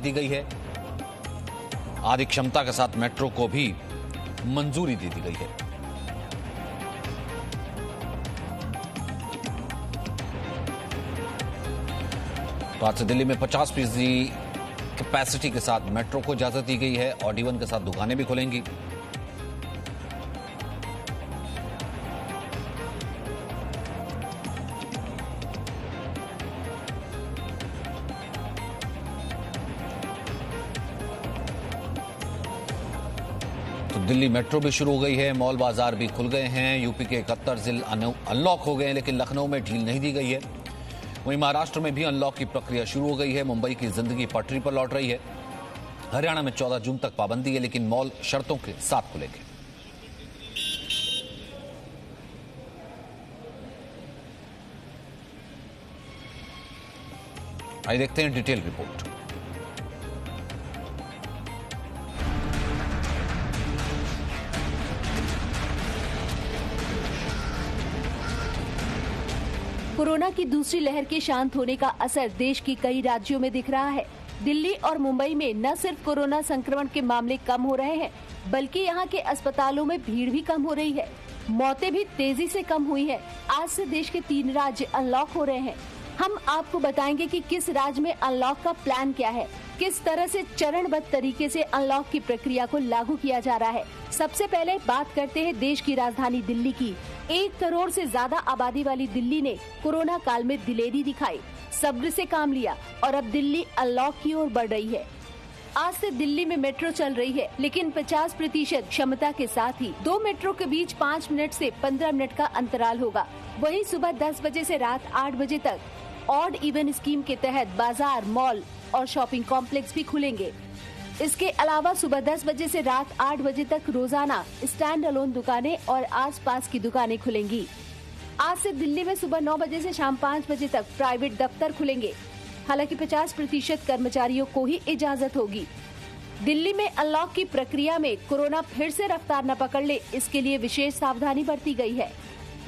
दी गई है। आधी क्षमता के साथ मेट्रो को भी मंजूरी दे दी गई है। तो आज से दिल्ली में 50% कैपेसिटी के साथ मेट्रो को इजाजत दी गई है। ऑड इवन के साथ दुकानें भी खुलेंगी। तो दिल्ली मेट्रो भी शुरू हो गई है। मॉल बाजार भी खुल गए हैं। यूपी के 71 जिले अनलॉक हो गए हैं, लेकिन लखनऊ में ढील नहीं दी गई है। वहीं महाराष्ट्र में भी अनलॉक की प्रक्रिया शुरू हो गई है। मुंबई की जिंदगी पटरी पर लौट रही है। हरियाणा में 14 जून तक पाबंदी है, लेकिन मॉल शर्तों के साथ खुलेंगे। आइए देखते हैं डिटेल रिपोर्ट। कोरोना की दूसरी लहर के शांत होने का असर देश के कई राज्यों में दिख रहा है। दिल्ली और मुंबई में न सिर्फ कोरोना संक्रमण के मामले कम हो रहे हैं, बल्कि यहाँ के अस्पतालों में भीड़ भी कम हो रही है। मौतें भी तेजी से कम हुई है। आज से देश के 3 राज्य अनलॉक हो रहे हैं। हम आपको बताएंगे कि किस राज्य में अनलॉक का प्लान क्या है, किस तरह से चरणबद्ध तरीके से अनलॉक की प्रक्रिया को लागू किया जा रहा है। सबसे पहले बात करते हैं देश की राजधानी दिल्ली की। 1 करोड़ से ज्यादा आबादी वाली दिल्ली ने कोरोना काल में दिलेरी दिखाई, सब्र से काम लिया और अब दिल्ली अनलॉक की ओर बढ़ रही है। आज से दिल्ली में मेट्रो चल रही है, लेकिन 50% क्षमता के साथ ही 2 मेट्रो के बीच 5 मिनट से 15 मिनट का अंतराल होगा। वहीं सुबह 10 बजे से रात 8 बजे तक ऑड इवन स्कीम के तहत बाजार, मॉल और शॉपिंग कॉम्प्लेक्स भी खुलेंगे। इसके अलावा सुबह 10 बजे से रात 8 बजे तक रोजाना स्टैंड अलोन दुकानें और आसपास की दुकानें खुलेंगी। आज से दिल्ली में सुबह 9 बजे से शाम 5 बजे तक प्राइवेट दफ्तर खुलेंगे। हालांकि 50% कर्मचारियों को ही इजाजत होगी। दिल्ली में अनलॉक की प्रक्रिया में कोरोना फिर से रफ्तार न पकड़ ले, इसके लिए विशेष सावधानी बरती गई है।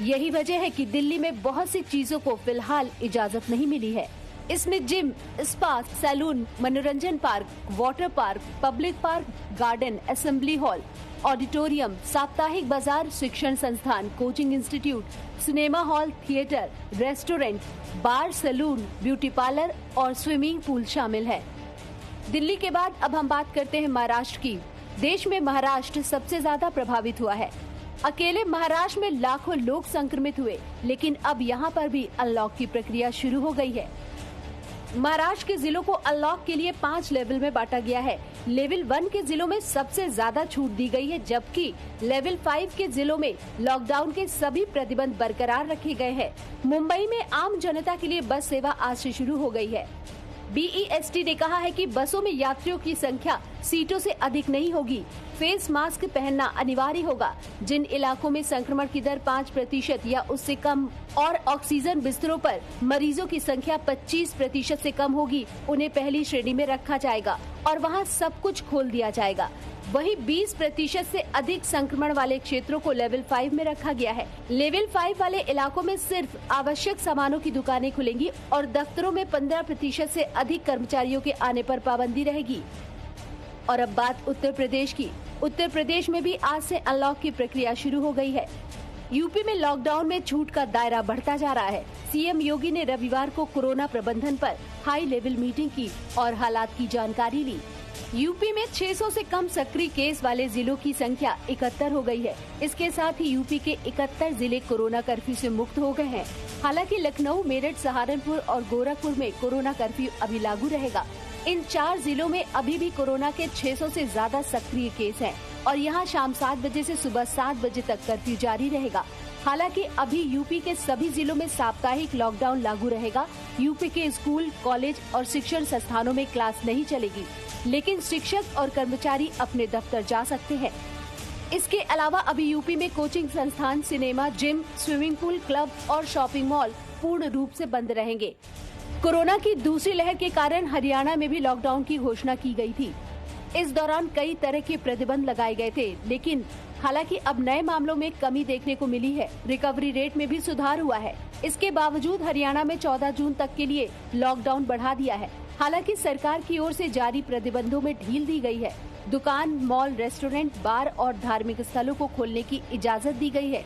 यही वजह है कि दिल्ली में बहुत सी चीजों को फिलहाल इजाजत नहीं मिली है। इसमें जिम, स्पा, सैलून, मनोरंजन park, water park, public park, garden, assembly hall, auditorium, साप्ताहिक बाजार, शिक्षण संस्थान, coaching institute, cinema hall, theatre, restaurant, bar, salon, beauty parlour और स्विमिंग पूल शामिल है। दिल्ली के बाद अब हम बात करते हैं महाराष्ट्र की। देश में महाराष्ट्र सबसे ज्यादा प्रभावित हुआ है। अकेले महाराष्ट्र में लाखों लोग संक्रमित हुए, लेकिन अब यहाँ पर भी अनलॉक की प्रक्रिया शुरू हो गई है। महाराष्ट्र के जिलों को अनलॉक के लिए 5 लेवल में बांटा गया है। लेवल 1 के जिलों में सबसे ज्यादा छूट दी गई है, जबकि लेवल 5 के जिलों में लॉकडाउन के सभी प्रतिबंध बरकरार रखे गए हैं। मुंबई में आम जनता के लिए बस सेवा आज से शुरू हो गई है। BEST ने कहा है कि बसों में यात्रियों की संख्या सीटों से अधिक नहीं होगी। फेस मास्क पहनना अनिवार्य होगा। जिन इलाकों में संक्रमण की दर 5% या उससे कम और ऑक्सीजन बिस्तरों पर मरीजों की संख्या 25% से कम होगी, उन्हें पहली श्रेणी में रखा जाएगा और वहां सब कुछ खोल दिया जाएगा। वहीं 20% से अधिक संक्रमण वाले क्षेत्रों को लेवल 5 में रखा गया है। लेवल 5 वाले इलाकों में सिर्फ आवश्यक सामानों की दुकानें खुलेंगी और दफ्तरों में 15% से अधिक कर्मचारियों के आने पर पाबंदी रहेगी। और अब बात उत्तर प्रदेश की। उत्तर प्रदेश में भी आज से अनलॉक की प्रक्रिया शुरू हो गई है। यूपी में लॉकडाउन में छूट का दायरा बढ़ता जा रहा है। सीएम योगी ने रविवार को कोरोना प्रबंधन पर हाई लेवल मीटिंग की और हालात की जानकारी ली। यूपी में 600 से कम सक्रिय केस वाले जिलों की संख्या 71 हो गई है। इसके साथ ही यूपी के 71 जिले कोरोना कर्फ्यू से मुक्त हो गए हैं। हालांकि लखनऊ, मेरठ, सहारनपुर और गोरखपुर में कोरोना कर्फ्यू अभी लागू रहेगा। इन 4 जिलों में अभी भी कोरोना के 600 से ज्यादा सक्रिय केस हैं और यहाँ शाम 7 बजे से सुबह 7 बजे तक कर्फ्यू जारी रहेगा। हालांकि अभी यूपी के सभी जिलों में साप्ताहिक लॉकडाउन लागू रहेगा। यूपी के स्कूल, कॉलेज और शिक्षण संस्थानों में क्लास नहीं चलेगी, लेकिन शिक्षक और कर्मचारी अपने दफ्तर जा सकते हैं। इसके अलावा अभी यूपी में कोचिंग संस्थान, cinema, gym, swimming pool, club और शॉपिंग मॉल पूर्ण रूप से बंद रहेंगे। कोरोना की दूसरी लहर के कारण हरियाणा में भी लॉकडाउन की घोषणा की गई थी। इस दौरान कई तरह के प्रतिबंध लगाए गए थे, लेकिन हालांकि अब नए मामलों में कमी देखने को मिली है। रिकवरी रेट में भी सुधार हुआ है। इसके बावजूद हरियाणा में 14 जून तक के लिए लॉकडाउन बढ़ा दिया है। हालांकि सरकार की ओर से जारी प्रतिबंधों में ढील दी गई है। दुकान, मॉल, रेस्टोरेंट, बार और धार्मिक स्थलों को खोलने की इजाजत दी गई है,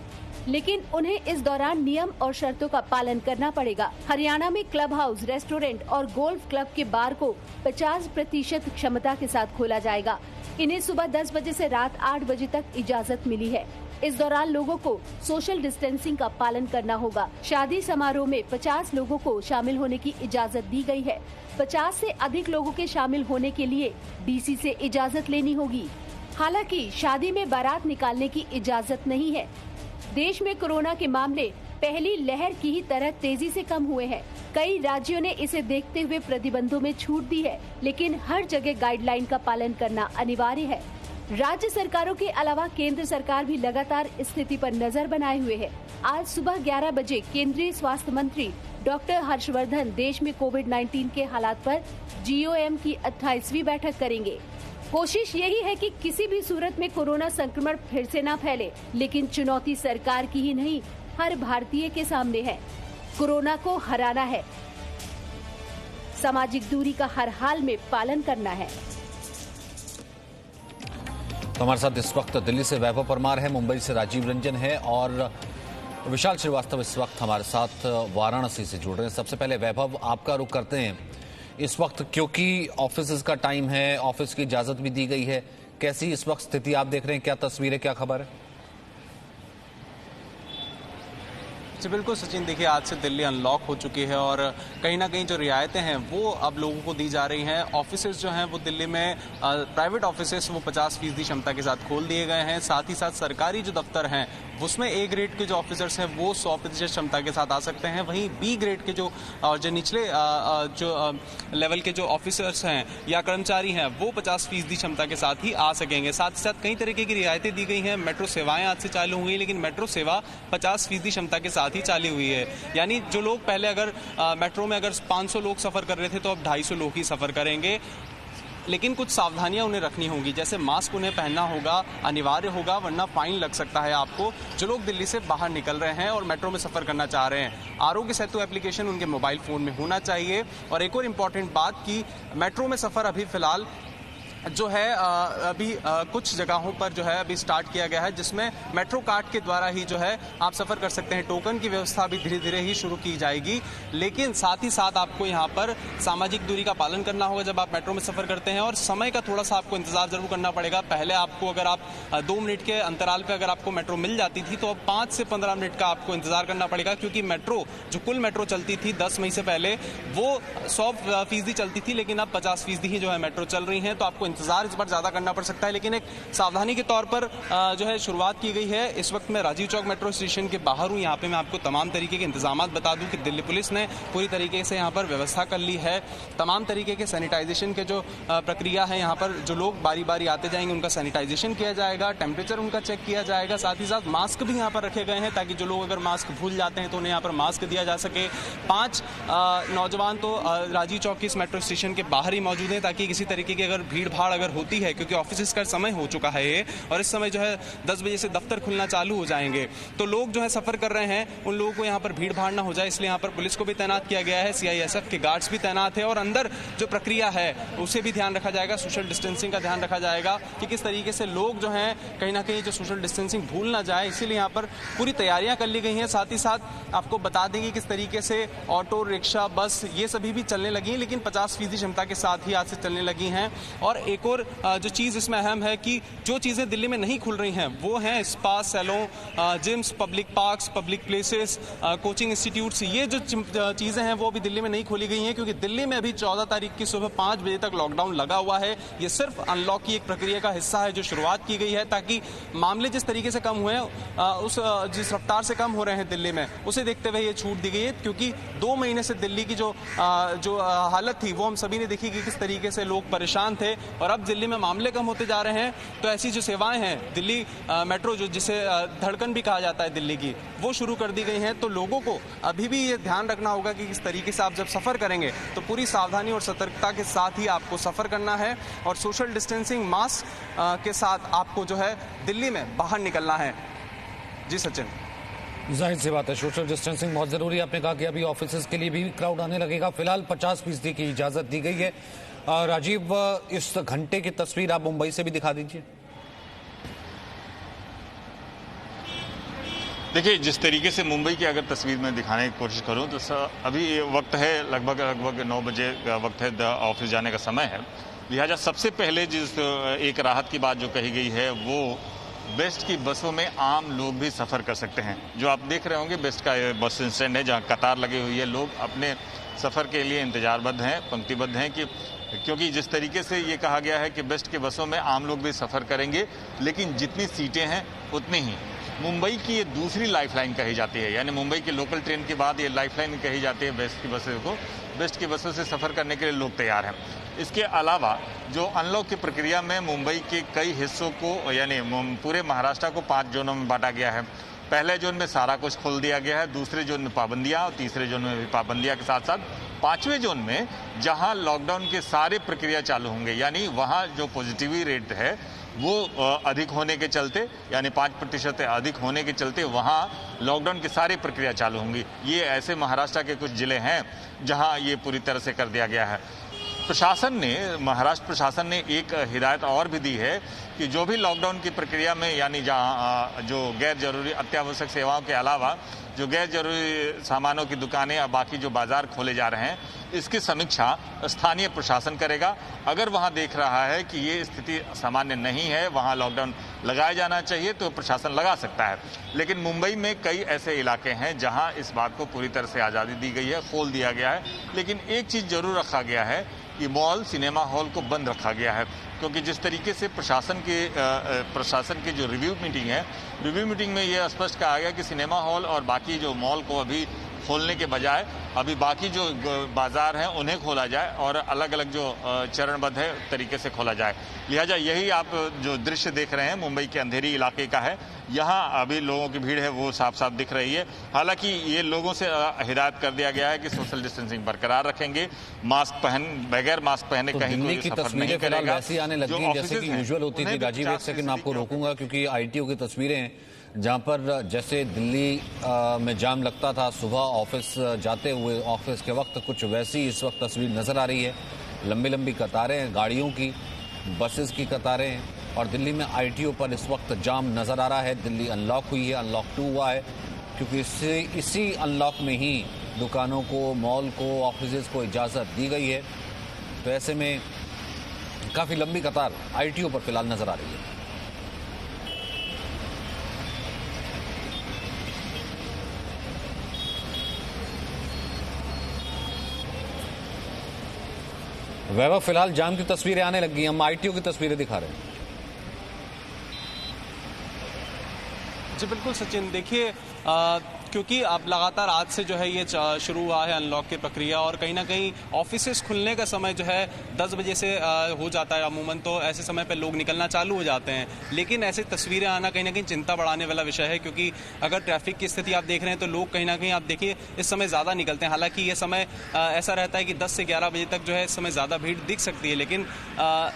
लेकिन उन्हें इस दौरान नियम और शर्तों का पालन करना पड़ेगा। हरियाणा में क्लब हाउस, रेस्टोरेंट और गोल्फ क्लब के बार को 50% क्षमता के साथ खोला जाएगा। इन्हें सुबह 10 बजे से रात 8 बजे तक इजाजत मिली है। इस दौरान लोगों को सोशल डिस्टेंसिंग का पालन करना होगा। शादी समारोह में 50 लोगों को शामिल होने की इजाजत दी गई है। 50 से अधिक लोगों के शामिल होने के लिए डीसी से इजाजत लेनी होगी। हालांकि शादी में बारात निकालने की इजाजत नहीं है। देश में कोरोना के मामले पहली लहर की ही तरह तेजी से कम हुए हैं। कई राज्यों ने इसे देखते हुए प्रतिबंधों में छूट दी है, लेकिन हर जगह गाइडलाइन का पालन करना अनिवार्य है। राज्य सरकारों के अलावा केंद्र सरकार भी लगातार स्थिति पर नजर बनाए हुए है। आज सुबह 11 बजे केंद्रीय स्वास्थ्य मंत्री डॉक्टर हर्षवर्धन देश में कोविड-19 के हालात पर GOM की 28वीं बैठक करेंगे। कोशिश यही है कि किसी भी सूरत में कोरोना संक्रमण फिर से न फैले, लेकिन चुनौती सरकार की ही नहीं, हर भारतीय के सामने है। कोरोना को हराना है, सामाजिक दूरी का हर हाल में पालन करना है। तो हमारे साथ इस वक्त दिल्ली से वैभव परमार है, मुंबई से राजीव रंजन है और विशाल श्रीवास्तव इस वक्त हमारे साथ वाराणसी से जुड़ रहे हैं। सबसे पहले वैभव, आपका रुख करते हैं इस वक्त, क्योंकि ऑफिस का टाइम है, ऑफिस की इजाजत भी दी गई है। कैसी इस वक्त स्थिति आप देख रहे हैं, क्या तस्वीर है, क्या खबर है? जी बिल्कुल सचिन, देखिए आज से दिल्ली अनलॉक हो चुकी है और कहीं ना कहीं जो रियायतें हैं वो अब लोगों को दी जा रही हैं। ऑफिसेज जो हैं वो दिल्ली में प्राइवेट ऑफिसेज वो 50% क्षमता के साथ खोल दिए गए हैं। साथ ही साथ सरकारी जो दफ्तर हैं उसमें A ग्रेड के जो ऑफिसर्स हैं वो 100% क्षमता के साथ आ सकते हैं। वहीं B ग्रेड के जो निचले जो लेवल के जो ऑफिसर्स हैं या कर्मचारी हैं वो 50% क्षमता के साथ ही आ सकेंगे। साथ ही साथ कई तरीके की रियायतें दी गई हैं। मेट्रो सेवाएं आज से चालू हुई, लेकिन मेट्रो सेवा 50% क्षमता के साथ ही चालू हुई है। यानी जो लोग पहले अगर मेट्रो में अगर 500 लोग सफर कर रहे थे तो अब 250 लोग ही सफर करेंगे। लेकिन कुछ सावधानियां उन्हें रखनी होंगी, जैसे मास्क उन्हें पहनना होगा, अनिवार्य होगा, वरना फाइन लग सकता है आपको। जो लोग दिल्ली से बाहर निकल रहे हैं और मेट्रो में सफर करना चाह रहे हैं, आरोग्य सेतु एप्लीकेशन उनके मोबाइल फोन में होना चाहिए। और एक और इम्पॉर्टेंट बात कि मेट्रो में सफर अभी फिलहाल जो है अभी कुछ जगहों पर जो है अभी स्टार्ट किया गया है, जिसमें मेट्रो कार्ड के द्वारा ही जो है आप सफर कर सकते हैं। टोकन की व्यवस्था भी धीरे धीरे ही शुरू की जाएगी, लेकिन साथ ही साथ आपको यहाँ पर सामाजिक दूरी का पालन करना होगा जब आप मेट्रो में सफर करते हैं। और समय का थोड़ा सा आपको इंतजार जरूर करना पड़ेगा। पहले आपको अगर आप 2 मिनट के अंतराल पर अगर आपको मेट्रो मिल जाती थी तो अब 5 से 15 मिनट का आपको इंतजार करना पड़ेगा, क्योंकि मेट्रो जो कुल मेट्रो चलती थी 10 मई से पहले वो 100% चलती थी, लेकिन अब 50% ही जो है मेट्रो चल रही है। तो आपको इंतजार इस बार ज्यादा करना पड़ सकता है। लेकिन एक सावधानी के तौर पर जो है शुरुआत की गई है। इस वक्त मैं राजीव चौक मेट्रो स्टेशन के बाहर हूं। यहाँ पे मैं आपको तमाम तरीके के इंतजाम बता दूं कि दिल्ली पुलिस ने पूरी तरीके से यहाँ पर व्यवस्था कर ली है। तमाम तरीके के सैनिटाइजेशन के जो प्रक्रिया है, यहाँ पर जो लोग बारी बारी आते जाएंगे उनका सैनिटाइजेशन किया जाएगा, टेम्परेचर उनका चेक किया जाएगा। साथ ही साथ मास्क भी यहाँ पर रखे गए हैं, ताकि जो लोग अगर मास्क भूल जाते हैं तो उन्हें यहाँ पर मास्क दिया जा सके। 5 नौजवान तो राजीव चौक की इस मेट्रो स्टेशन के बाहर ही मौजूद हैं, ताकि किसी तरीके की अगर भीड़ भाड़ अगर होती है, क्योंकि ऑफिस का समय हो चुका है ये, और इस समय जो है 10 बजे से दफ्तर खुलना चालू हो जाएंगे, तो लोग जो है सफर कर रहे हैं उन लोगों को यहाँ पर भीड़ भाड़ ना हो जाए, इसलिए यहाँ पर पुलिस को भी तैनात किया गया है। CISF के गार्ड्स भी तैनात है और अंदर जो प्रक्रिया है उसे भी ध्यान रखा जाएगा। सोशल डिस्टेंसिंग का ध्यान रखा जाएगा कि किस तरीके से लोग जो हैं कहीं ना कहीं जो सोशल डिस्टेंसिंग भूल ना जाए, इसीलिए यहाँ पर पूरी तैयारियां कर ली गई हैं। साथ ही साथ आपको बता देंगे किस तरीके से ऑटो रिक्शा बस ये सभी भी चलने लगी हैं, लेकिन 50% क्षमता के साथ ही आज से चलने लगी हैं। और एक और जो चीज इसमें अहम है कि जो चीजें दिल्ली में नहीं खुल रही हैं वो हैं spa, salon, gyms, public parks, public places, coaching institutes. ये जो चीजें हैं वो अभी दिल्ली में नहीं खोली गई हैं, क्योंकि दिल्ली में अभी 14 तारीख की सुबह 5 बजे तक लॉकडाउन लगा हुआ है। ये सिर्फ अनलॉक की एक प्रक्रिया का हिस्सा है जो शुरुआत की गई है, ताकि मामले जिस तरीके से कम हुए उस जिस रफ्तार से कम हो रहे हैं दिल्ली में, उसे देखते हुए ये छूट दी गई है। क्योंकि 2 महीने से दिल्ली की जो हालत थी वो हम सभी ने देखी कि किस तरीके से लोग परेशान थे, और अब दिल्ली में मामले कम होते जा रहे हैं। तो ऐसी जो सेवाएं हैं दिल्ली मेट्रो, जो जिसे धड़कन भी कहा जाता है दिल्ली की, वो शुरू कर दी गई हैं। तो लोगों को अभी भी ये ध्यान रखना होगा कि किस तरीके से आप जब सफर करेंगे तो पूरी सावधानी और सतर्कता के साथ ही आपको सफर करना है, और सोशल डिस्टेंसिंग, मास्क के साथ आपको जो है दिल्ली में बाहर निकलना है। जी सचिन। जाहिर सी बात है, सोशल डिस्टेंसिंग बहुत जरूरी है। आपने कहा कि अभी ऑफिस के लिए भी क्राउड आने लगेगा। फिलहाल 50% की इजाजत दी गई है। राजीव, इस घंटे की तस्वीर आप मुंबई से भी दिखा दीजिए। देखिए, जिस तरीके से मुंबई की अगर तस्वीर में दिखाने की कोशिश करूं तो अभी वक्त है लगभग 9 बजे वक्त है, ऑफिस जाने का समय है। लिहाजा सबसे पहले जिस एक राहत की बात जो कही गई है वो बेस्ट की बसों में आम लोग भी सफ़र कर सकते हैं। जो आप देख रहे होंगे बेस्ट का बस स्टैंड है जहां कतार लगी हुई है, लोग अपने सफ़र के लिए इंतजारबद्ध हैं, पंक्तिबद्ध हैं क्योंकि जिस तरीके से ये कहा गया है कि बेस्ट की बसों में आम लोग भी सफ़र करेंगे, लेकिन जितनी सीटें हैं उतनी ही। मुंबई की ये दूसरी लाइफलाइन कही जाती है, यानी मुंबई की लोकल ट्रेन के बाद ये लाइफलाइन कही जाती है बेस्ट की बसों को। बेस्ट की बसों से सफ़र करने के लिए लोग तैयार हैं। इसके अलावा जो अनलॉक की प्रक्रिया में मुंबई के कई हिस्सों को यानी पूरे महाराष्ट्र को 5 जोनों में बांटा गया है। पहले जोन में सारा कुछ खोल दिया गया है, दूसरे जोन में पाबंदियां और तीसरे जोन में भी पाबंदियां के साथ साथ 5वें जोन में जहां लॉकडाउन के सारे प्रक्रिया चालू होंगे, यानी वहां जो पॉजिटिविटी रेट है वो अधिक होने के चलते, यानी 5% अधिक होने के चलते वहां लॉकडाउन की सारी प्रक्रिया चालू होंगी। ये ऐसे महाराष्ट्र के कुछ जिले हैं जहां ये पूरी तरह से कर दिया गया है। महाराष्ट्र प्रशासन ने एक हिदायत और भी दी है कि जो भी लॉकडाउन की प्रक्रिया में यानी जहां जो गैर जरूरी अत्यावश्यक सेवाओं के अलावा जो गैर जरूरी सामानों की दुकानें या बाकी जो बाजार खोले जा रहे हैं, इसकी समीक्षा स्थानीय प्रशासन करेगा। अगर वहां देख रहा है कि ये स्थिति सामान्य नहीं है, वहां लॉकडाउन लगाया जाना चाहिए, तो प्रशासन लगा सकता है। लेकिन मुंबई में कई ऐसे इलाके हैं जहां इस बात को पूरी तरह से आज़ादी दी गई है, खोल दिया गया है। लेकिन एक चीज़ जरूर रखा गया है कि मॉल, सिनेमा हॉल को बंद रखा गया है, क्योंकि जिस तरीके से प्रशासन की जो रिव्यू मीटिंग है, रिव्यू मीटिंग में ये स्पष्ट कहा गया कि सिनेमा हॉल और बाकी जो मॉल को अभी खोलने के बजाय अभी बाकी जो बाजार हैं उन्हें खोला जाए और अलग अलग जो चरणबद्ध है तरीके से खोला जाए। लिहाजा यही आप जो दृश्य देख रहे हैं मुंबई के अंधेरी इलाके का है। यहाँ अभी लोगों की भीड़ है वो साफ साफ दिख रही है। हालांकि ये लोगों से हिदायत कर दिया गया है कि सोशल डिस्टेंसिंग बरकरार रखेंगे, बगैर मास्क पहने कहीं कोई सफर नहीं करेगा। ऐसी आने लगी जैसे कि यूजुअल होती थी। राजीव, एक सेकंड आपको रोकूंगा क्योंकि ITO की तस्वीरें जहां पर जैसे दिल्ली में जाम लगता था सुबह ऑफिस जाते हुए, ऑफिस के वक्त कुछ वैसी इस वक्त तस्वीर नजर आ रही है। लंबी लंबी कतारें गाड़ियों की, बसेस की कतारें, और दिल्ली में ITO पर इस वक्त जाम नजर आ रहा है। दिल्ली अनलॉक हुई है, अनलॉक 2 हुआ है, क्योंकि इसी अनलॉक में ही दुकानों को, मॉल को, ऑफिस को इजाजत दी गई है। तो ऐसे में काफी लंबी कतार ITO पर फिलहाल नजर आ रही है। वैभव, फिलहाल जाम की तस्वीरें आने लगी, हम ITO की तस्वीरें दिखा रहे हैं। जी बिल्कुल सचिन, देखिए क्योंकि अब लगातार आज से जो है ये शुरू हुआ है अनलॉक की प्रक्रिया, और कहीं ना कहीं ऑफिसेस खुलने का समय जो है 10 बजे से हो जाता है अमूमन, तो ऐसे समय पे लोग निकलना चालू हो जाते हैं। लेकिन ऐसी तस्वीरें आना कहीं ना कहीं चिंता बढ़ाने वाला विषय है, क्योंकि अगर ट्रैफिक की स्थिति आप देख रहे हैं तो लोग कहीं ना कहीं आप देखिए इस समय ज़्यादा निकलते हैं। हालांकि ये समय ऐसा रहता है कि 10 से 11 बजे तक जो है इस समय ज़्यादा भीड़ दिख सकती है, लेकिन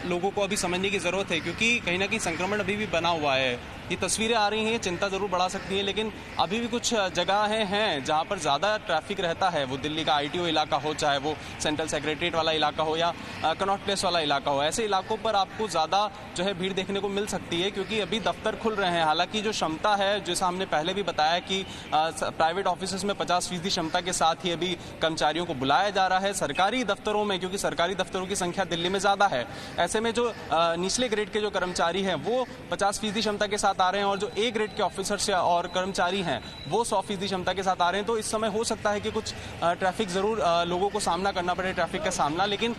लोगों को अभी समझने की ज़रूरत है, क्योंकि कहीं ना कहीं संक्रमण अभी भी बना हुआ है। ये तस्वीरें आ रही हैं, चिंता ज़रूर बढ़ा सकती है, लेकिन अभी भी कुछ जगहें हैं जहां पर ज़्यादा ट्रैफिक रहता है। वो दिल्ली का ITO इलाका हो, चाहे वो सेंट्रल सेक्रेटरीट वाला इलाका हो या कनॉट प्लेस वाला इलाका हो, ऐसे इलाकों पर आपको ज़्यादा जो है भीड़ देखने को मिल सकती है, क्योंकि अभी दफ्तर खुल रहे हैं। हालांकि जो क्षमता है, जैसा हमने पहले भी बताया कि प्राइवेट ऑफिस में 50% क्षमता के साथ ही अभी कर्मचारियों को बुलाया जा रहा है। सरकारी दफ्तरों में, क्योंकि सरकारी दफ्तरों की संख्या दिल्ली में ज़्यादा है, ऐसे में जो निचले ग्रेड के जो कर्मचारी हैं वो 50% क्षमता के साथ आ रहे हैं, और जो A ग्रेड के ऑफिसर्स और कर्मचारी हैं वो 100% क्षमता के साथ आ रहे हैं। तो इस समय हो सकता है कि कुछ ट्रैफिक जरूर लोगों को सामना करना पड़े, ट्रैफिक का सामना, लेकिन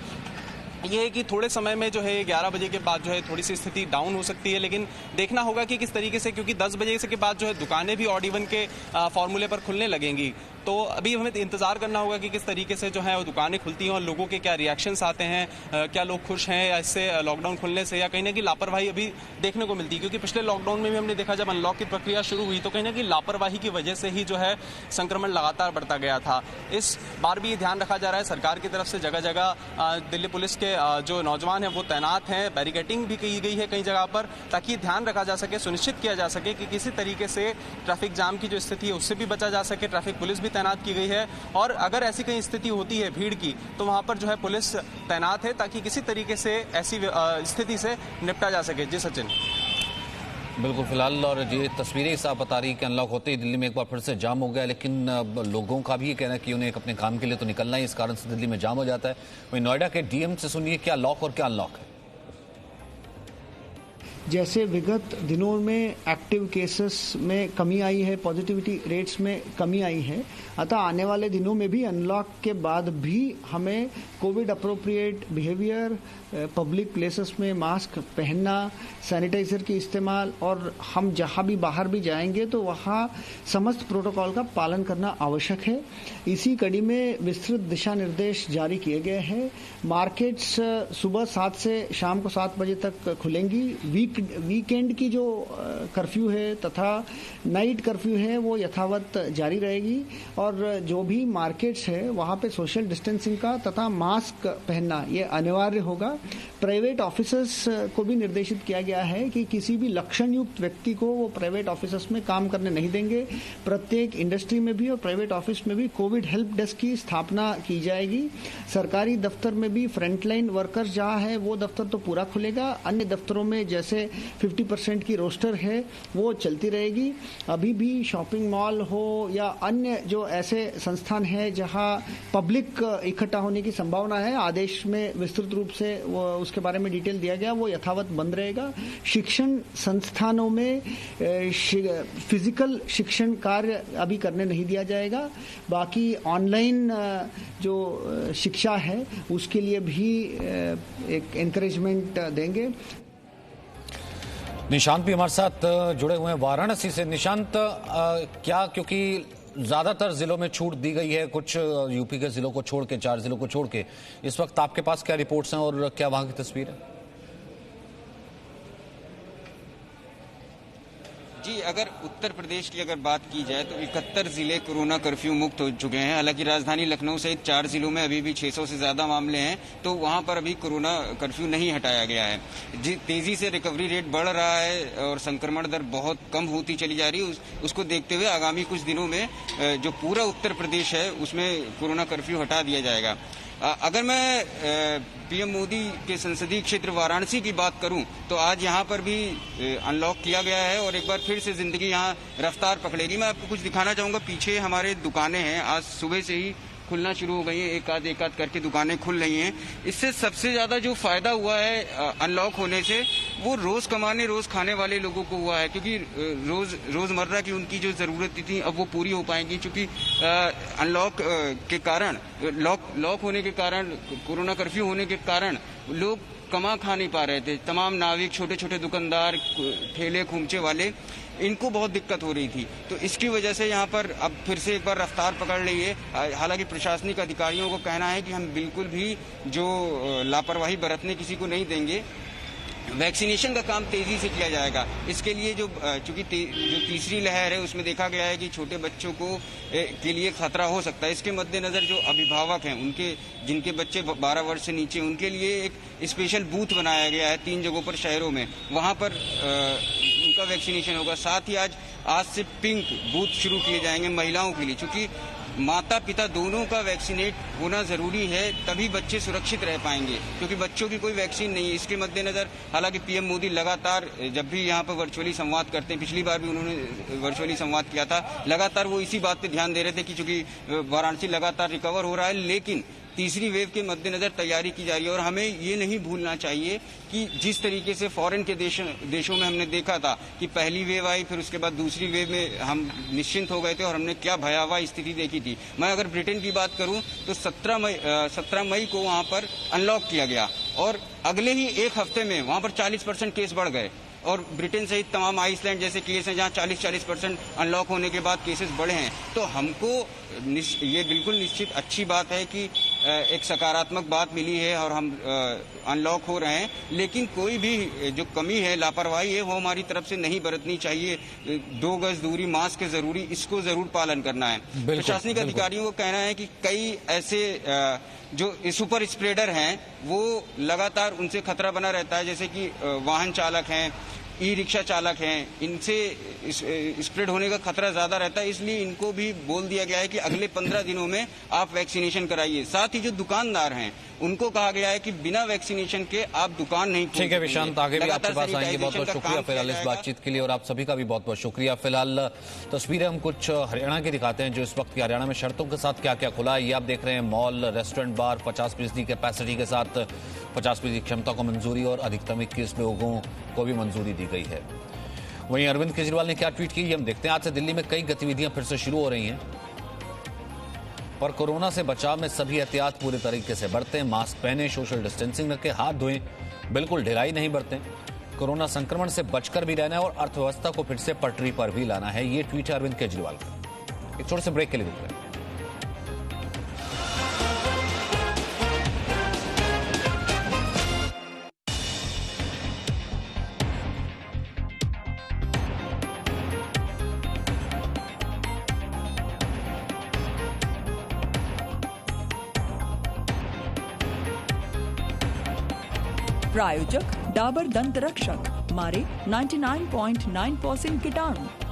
ये है कि थोड़े समय में जो है 11 बजे के बाद जो है थोड़ी सी स्थिति डाउन हो सकती है। लेकिन देखना होगा कि किस तरीके से, क्योंकि 10 बजे से के बाद जो है दुकानें भी ऑड इवन के फॉर्मूले पर खुलने लगेंगी। तो अभी हमें इंतजार करना होगा कि किस तरीके से जो है वो दुकानें खुलती हैं और लोगों के क्या रिएक्शंस आते हैं, क्या लोग खुश हैं इससे लॉकडाउन खुलने से, या कहीं ना कहीं लापरवाही अभी देखने को मिलती है। क्योंकि पिछले लॉकडाउन में भी हमने देखा जब अनलॉक की प्रक्रिया शुरू हुई तो कहीं ना कहीं लापरवाही की वजह से ही जो है संक्रमण लगातार बढ़ता गया था। इस बार भी ध्यान रखा जा रहा है सरकार की तरफ से, जगह जगह दिल्ली पुलिस के के जो नौजवान हैं वो तैनात हैं, बैरिकेडिंग भी की गई है कई जगह पर, ताकि ध्यान रखा जा सके, सुनिश्चित किया जा सके कि किसी तरीके से ट्रैफिक जाम की जो स्थिति है उससे भी बचा जा सके। ट्रैफिक पुलिस भी तैनात की गई है और अगर ऐसी कहीं स्थिति होती है भीड़ की तो वहाँ पर जो है पुलिस तैनात है ताकि किसी तरीके से ऐसी स्थिति से निपटा जा सके। जी सचिन। बिल्कुल, फिलहाल और ये तस्वीरें साफ बता रही कि अनलॉक होते ही दिल्ली में एक बार फिर से जाम हो गया, लेकिन लोगों का भी ये कहना है कि उन्हें अपने काम के लिए तो निकलना है, इस कारण से दिल्ली में जाम हो जाता है। वहीं नोएडा के डीएम से सुनिए क्या लॉक और क्या अनलॉक है। जैसे विगत दिनों में एक्टिव केसेस में कमी आई है, पॉजिटिविटी रेट्स में कमी आई है, अतः आने वाले दिनों में भी अनलॉक के बाद भी हमें Covid appropriate behaviour, public places में मास्क पहनना, सैनिटाइजर की इस्तेमाल और हम जहां भी बाहर भी जाएंगे तो वहां समस्त प्रोटोकॉल का पालन करना आवश्यक है। इसी कड़ी में विस्तृत दिशा निर्देश जारी किए गए हैं। मार्केट्स सुबह 7 से शाम को 7 बजे तक खुलेंगी। वीकेंड की जो कर्फ्यू है तथा नाइट कर्फ्यू है वो यथावत जारी रहेगी और जो भी मार्केट्स है वहां पे सोशल डिस्टेंसिंग का तथा मास्क पहनना ये अनिवार्य होगा। प्राइवेट ऑफिसर्स को भी निर्देशित किया गया है कि किसी भी लक्षण युक्त व्यक्ति को वो प्राइवेट ऑफिसर्स में काम करने नहीं देंगे। प्रत्येक इंडस्ट्री में भी और प्राइवेट ऑफिस में भी कोविड हेल्प डेस्क की स्थापना की जाएगी। सरकारी दफ्तर में भी फ्रंटलाइन वर्कर्स जहां है वो दफ्तर तो पूरा खुलेगा, अन्य दफ्तरों में जैसे 50% की रोस्टर है वो चलती रहेगी। अभी भी शॉपिंग मॉल हो या अन्य जो ऐसे संस्थान है जहां पब्लिक इकट्ठा होने की संभावना है, आदेश में विस्तृत रूप से वो उसके बारे में डिटेल दिया गया, वो यथावत बंद रहेगा। शिक्षण संस्थानों में फिजिकल शिक्षण कार्य अभी करने नहीं दिया जाएगा। बाकी ऑनलाइन जो शिक्षा है उसके लिए भी एक एनकरेजमेंट देंगे। निशांत भी हमारे साथ जुड़े हुए हैं वाराणसी से। निशांत, क्या क्योंकि ज्यादातर जिलों में छूट दी गई है, कुछ यूपी के जिलों को छोड़ के, 4 जिलों को छोड़ के, इस वक्त आपके पास क्या रिपोर्ट्स हैं और क्या वहां की तस्वीर है? जी, अगर उत्तर प्रदेश की अगर बात की जाए तो 71 जिले कोरोना कर्फ्यू मुक्त हो चुके हैं। हालांकि राजधानी लखनऊ सहित 4 जिलों में अभी भी 600 से ज्यादा मामले हैं, तो वहां पर अभी कोरोना कर्फ्यू नहीं हटाया गया है। तेजी से रिकवरी रेट बढ़ रहा है और संक्रमण दर बहुत कम होती चली जा रही है। उसको देखते हुए आगामी कुछ दिनों में जो पूरा उत्तर प्रदेश है उसमें कोरोना कर्फ्यू हटा दिया जाएगा। अगर मैं पीएम मोदी के संसदीय क्षेत्र वाराणसी की बात करूं तो आज यहां पर भी अनलॉक किया गया है और एक बार फिर से जिंदगी यहां रफ्तार पकड़ेगी। मैं आपको कुछ दिखाना चाहूंगा। पीछे हमारे दुकानें हैं, आज सुबह से ही खुलना शुरू हो गई है, एक आध करके दुकानें खुल रही हैं। इससे सबसे ज्यादा जो फायदा हुआ है अनलॉक होने से वो रोज कमाने रोज खाने वाले लोगों को हुआ है, क्योंकि रोजमर्रा की उनकी जो जरूरत थी अब वो पूरी हो पाएंगी। क्योंकि अनलॉक के कारण, लॉक होने के कारण, कोरोना कर्फ्यू होने के कारण लोग कमा खा नहीं पा रहे थे। तमाम नाविक, छोटे छोटे दुकानदार, ठेले खूमचे वाले, इनको बहुत दिक्कत हो रही थी। तो इसकी वजह से यहाँ पर अब फिर से एक बार रफ्तार पकड़ रही है। हालांकि प्रशासनिक अधिकारियों को कहना है कि हम बिल्कुल भी जो लापरवाही बरतने किसी को नहीं देंगे। वैक्सीनेशन का काम तेजी से किया जाएगा। इसके लिए चूंकि जो तीसरी लहर है उसमें देखा गया है कि छोटे बच्चों के लिए खतरा हो सकता है। इसके मद्देनजर जो अभिभावक हैं, उनके जिनके बच्चे 12 वर्ष से नीचे, उनके लिए एक स्पेशल बूथ बनाया गया है 3 जगहों पर शहरों में, वहां पर उनका वैक्सीनेशन होगा। साथ ही आज से पिंक बूथ शुरू किए जाएंगे महिलाओं के लिए, क्योंकि माता पिता दोनों का वैक्सीनेट होना जरूरी है, तभी बच्चे सुरक्षित रह पाएंगे, क्योंकि बच्चों की कोई वैक्सीन नहीं है। इसके मद्देनजर हालांकि पीएम मोदी लगातार जब भी यहाँ पर वर्चुअली संवाद करते हैं, पिछली बार भी उन्होंने वर्चुअली संवाद किया था, लगातार वो इसी बात पे ध्यान दे रहे थे कि चूंकि वाराणसी लगातार रिकवर हो रहा है, लेकिन तीसरी वेव के मद्देनजर तैयारी की जा रही है। और हमें ये नहीं भूलना चाहिए कि जिस तरीके से फॉरेन के देशों में हमने देखा था कि पहली वेव आई, फिर उसके बाद दूसरी वेव में हम निश्चिंत हो गए थे और हमने क्या भयावह स्थिति देखी थी। मैं अगर ब्रिटेन की बात करूं तो 17 मई को वहां पर अनलॉक किया गया और अगले ही एक हफ्ते में वहां पर 40% केस बढ़ गए। और ब्रिटेन सहित तमाम आइसलैंड जैसे केस हैं जहां 40% अनलॉक होने के बाद केसेस बढ़े हैं। तो हमको ये बिल्कुल निश्चित अच्छी बात है कि एक सकारात्मक बात मिली है और हम अनलॉक हो रहे हैं, लेकिन कोई भी जो कमी है, लापरवाही है, वो हमारी तरफ से नहीं बरतनी चाहिए। 2 गज दूरी, मास्क जरूरी, इसको जरूर पालन करना है। प्रशासनिक अधिकारियों को कहना है कि कई ऐसे जो स्पर स्प्रेडर हैं वो लगातार उनसे खतरा बना रहता है, जैसे कि वाहन चालक हैं, ई रिक्शा चालक हैं, इनसे स्प्रेड होने का खतरा ज्यादा रहता है। इसलिए इनको भी बोल दिया गया है कि अगले 15 दिनों में आप वैक्सीनेशन कराइए। साथ ही जो दुकानदार हैं उनको कहा गया है कि बिना वैक्सीनेशन के आप दुकान नहीं खोल। ठीक है विशांत, आगे भी आपके पास आएंगे। बहुत बहुत शुक्रिया फिलहाल इस बातचीत के लिए और आप सभी का भी बहुत बहुत शुक्रिया। फिलहाल तस्वीरें हम कुछ हरियाणा की दिखाते हैं, जो इस वक्त हरियाणा में शर्तों के साथ क्या क्या खुला है। ये आप देख रहे हैं, मॉल, रेस्टोरेंट, बार 50% कैपेसिटी के साथ 50% क्षमता को मंजूरी और अधिकतम 21 लोगों को भी मंजूरी दी गई है। वहीं अरविंद केजरीवाल ने क्या ट्वीट की, हम देखते हैं। आज से दिल्ली में कई गतिविधियां फिर से शुरू हो रही हैं, पर कोरोना से बचाव में सभी एहतियात पूरे तरीके से बरतें। मास्क पहने, सोशल डिस्टेंसिंग रखें, हाथ धोएं, बिल्कुल ढिलाई नहीं बरतें। कोरोना संक्रमण से बचकर भी रहना है और अर्थव्यवस्था को फिर से पटरी पर भी लाना है। ये ट्वीट है अरविंद केजरीवाल का। एक छोटे से ब्रेक के लिए रुक रहे हैं। प्रायोजक डाबर दंत रक्षक, मारे 99.9% कीटाणु।